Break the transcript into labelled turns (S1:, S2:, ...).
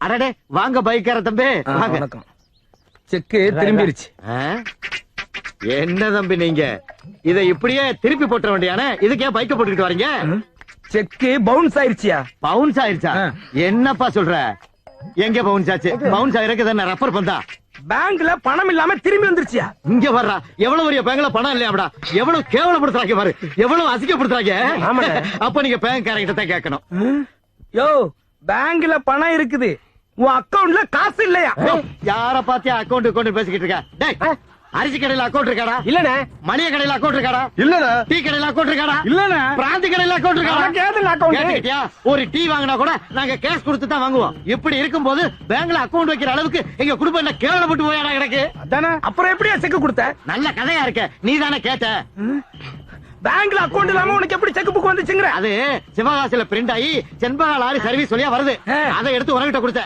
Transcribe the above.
S1: அடடே வாங்க பைக்கார தம்பி வாங்க.
S2: வணக்கம். செக்கு திரும்பிருச்சு.
S1: என்ன தம்பி நீங்க இத இப்படியே திருப்பி போட்ட வேண்டியானே, இதுக்கு ஏன் பைக்க போட்டுக்கிட்டு வரீங்க?
S2: செக்கு பவுன்ஸ் ஆயிருச்சியா?
S1: பவுன்ஸ் ஆயிருச்சா? என்னப்பா சொல்ற? எங்க பவுன்ஸ் ஆச்சு? பவுன்ஸ் ஆயிருக்கு என்ன ரப்பர் பந்தா?
S2: பேங்க்ல பணம் இல்லாம திரும்பி வந்துருச்சியா?
S1: இங்க வர்றா, எவ்வளவு பெரிய பேங்க்ல பணம் இல்லையாடா? எவ்வளவு கேவலப்படுத்துறாங்க பாரு, எவ்வளவு அசிங்கப்படுத்துறாங்க. அப்ப நீங்க பேங்க் காரங்கிட்ட தான் கேட்கணும்.
S2: யோ, பேங்க்ல பணம் இருக்குது, உன் அக்கவுண்ட்ல காசு இல்லையா?
S1: யார பாத்தியா அக்கௌண்ட் பேசிக்கிட்டு இருக்க? டேய், அரிசி கடையில அக்கௌண்ட் இருக்காடா?
S2: இல்லனே.
S1: மளிகை கடையில அக்கௌண்ட் இருக்காடா?
S2: இல்லனே.
S1: டீ கடையில அக்கௌண்ட் இருக்காடா?
S2: இல்லனே.
S1: பிராந்தி கடையில அக்கௌண்ட் இருக்காடா?
S2: கேதுல அக்கவுண்ட்.
S1: கேட்டியா? ஒரு டீ வாங்கினா கூட நாங்க கேஷ் கொடுத்து தான் வாங்குவோம். இப்படி இருக்கும்போது பேங்க்ல அக்கௌண்ட் வைக்கிற அளவுக்கு எங்க குடும்பம் என்ன கேவலப்பட்டு போயாடா எனக்கு?
S2: அதானே. அப்புறம் எப்படியா செக் கொடுத்த?
S1: நல்ல கதையா இருக்க, நீ தானே கேட்ட.
S2: பேங்க்ல அக்கவுண்ட் இல்லாம உனக்கு எப்படி செக் புக் வந்துச்சுங்கற?
S1: அது சிவகாசில பிரிண்ட் ஆகி செண்பகா லாரி சர்வீஸ் வழியா வருது. அதை எடுத்து உனக்கிட்ட கொடுத்த.